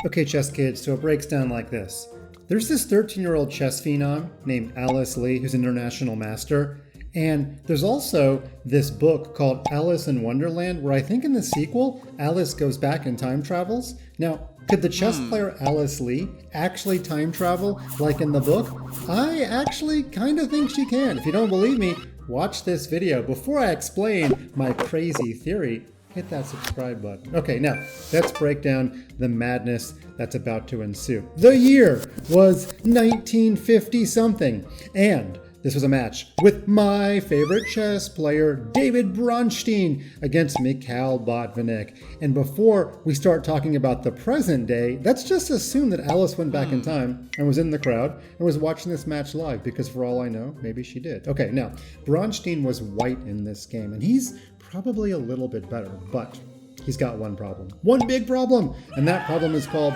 Okay, chess kids, so it breaks down like this. There's this 13-year-old chess phenom named Alice Lee, who's an international master. And there's also this book called Alice in Wonderland, where I think in the sequel, Alice goes back and time travels. Now, could the chess player Alice Lee actually time travel like in the book? I actually kind of think she can. If you don't believe me, watch this video. Before I explain my crazy theory, hit that subscribe button. Okay, now let's break down the madness that's about to ensue. The year was 1950 something, and this was a match with my favorite chess player, David Bronstein, against Mikhail Botvinnik. And before we start talking about the present day, let's just assume that Alice went back in time and was in the crowd and was watching this match live, because for all I know, maybe she did. Okay, now, Bronstein was white in this game, and he's probably a little bit better, but he's got one problem. One big problem, and that problem is called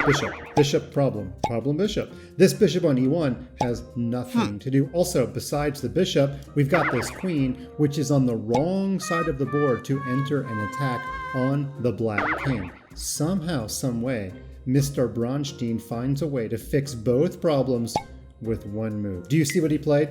bishop. Bishop problem. Problem bishop. This bishop on e1 has nothing to do. Also, besides the bishop, we've got this queen, which is on the wrong side of the board to enter an attack on the black king. Somehow, some way, Mr. Bronstein finds a way to fix both problems with one move. Do you see what he played?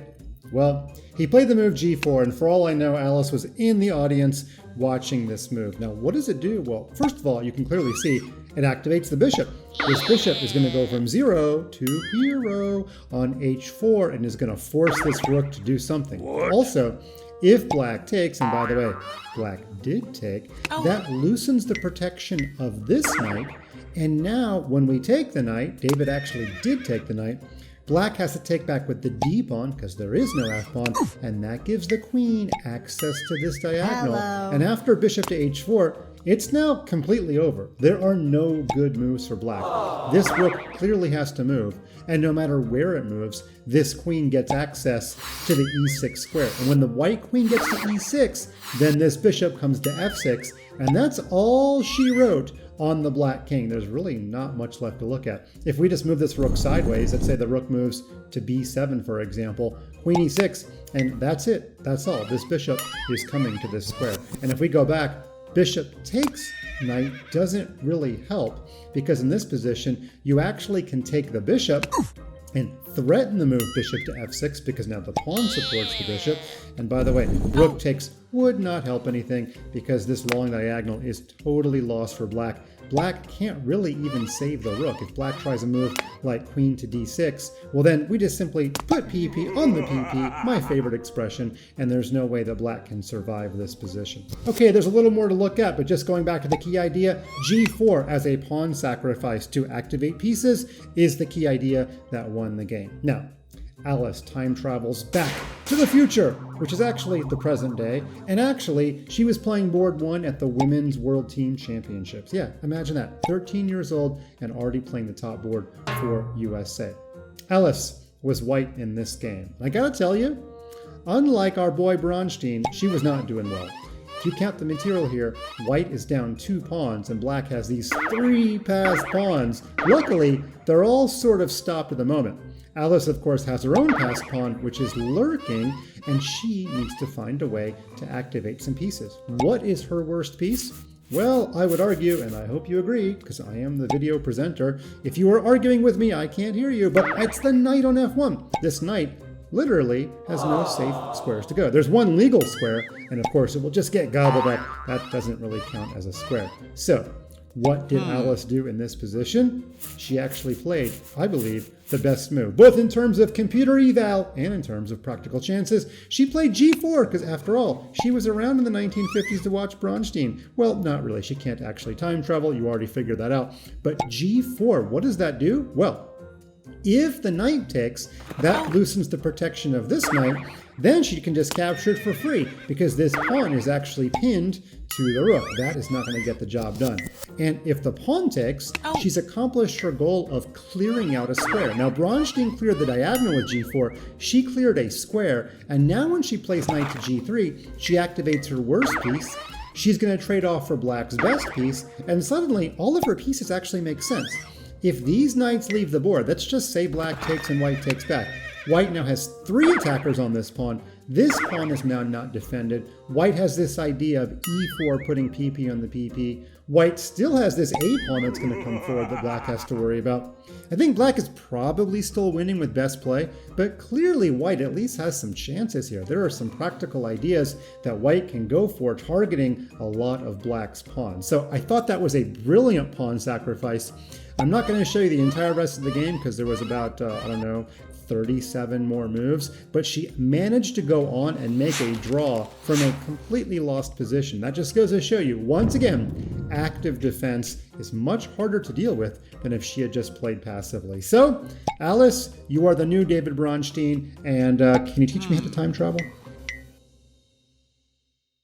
Well, he played the move g4, and for all I know, Alice was in the audience watching this move. Now, what does it do? Well, first of all, you can clearly see it activates the bishop. This bishop is going to go from 0 to hero on h4 and is going to force this rook to do something. Also, if black takes, and by the way, black did take, that loosens the protection of this knight. And now, when we take the knight, David actually did take the knight, black has to take back with the d pawn, because there is no f pawn, and that gives the queen access to this diagonal. Hello. And after bishop to h4, it's now completely over. There are no good moves for black. This rook clearly has to move, and no matter where it moves, this queen gets access to the e6 square. And when the white queen gets to e6, then this bishop comes to f6, and that's all she wrote on the black king. There's really not much left to look at. If we just move this rook sideways, let's say the rook moves to b7, for example, queen e6, and that's it. That's all. This bishop is coming to this square. And if we go back, bishop takes knight doesn't really help, because in this position, you actually can take the bishop and threaten the move bishop to f6, because now the pawn supports the bishop. And by the way, rook takes would not help anything, because this long diagonal is totally lost for black. Black can't really even save the rook. If black tries a move like queen to d6, well then we just simply put pp on the pp, my favorite expression, and there's no way that black can survive this position. Okay, there's a little more to look at, but just going back to the key idea, g4 as a pawn sacrifice to activate pieces is the key idea that won the game. Now, Alice time travels back to the future, which is actually the present day, and actually she was playing board 1 at the Women's World Team Championships. Yeah, imagine that, 13 years old and already playing the top board for USA. Alice was white in this game. I gotta tell you, unlike our boy Bronstein, she was not doing well. If you count the material here, white is down 2 pawns and black has these 3 passed pawns. Luckily, they're all sort of stopped at the moment. Alice, of course, has her own passed pawn, which is lurking, and she needs to find a way to activate some pieces. What is her worst piece? Well, I would argue, and I hope you agree, because I am the video presenter, if you are arguing with me, I can't hear you, but it's the knight on f1. This knight literally has no safe squares to go. There's one legal square, and of course it will just get gobbled up. That doesn't really count as a square. So, what did Alice do in this position? She actually played, I believe, the best move, both in terms of computer eval and in terms of practical chances. She played g4, because after all, she was around in the 1950s to watch Bronstein. Well, not really. She can't actually time travel. You already figured that out. But g4, what does that do? Well, if the knight takes, that loosens the protection of this knight. Then she can just capture it for free, because this pawn is actually pinned to the rook. That is not going to get the job done. And if the pawn takes, she's accomplished her goal of clearing out a square. Now, Bronstein cleared the diagonal with g4. She cleared a square. And now when she plays knight to g3, she activates her worst piece. She's going to trade off for black's best piece. And suddenly, all of her pieces actually make sense. If these knights leave the board, let's just say black takes and white takes back. White now has 3 attackers on this pawn. This pawn is now not defended. White has this idea of e4 putting pp on the pp. White still has this A-pawn that's going to come forward that Black has to worry about. I think Black is probably still winning with best play, but clearly White at least has some chances here. There are some practical ideas that White can go for, targeting a lot of Black's pawns. So I thought that was a brilliant pawn sacrifice. I'm not going to show you the entire rest of the game because there was about, 37 more moves, but she managed to go on and make a draw from a completely lost position. That just goes to show you, once again, active defense is much harder to deal with than if she had just played passively. So, Alice, you are the new David Bronstein, and can you teach me how to time travel?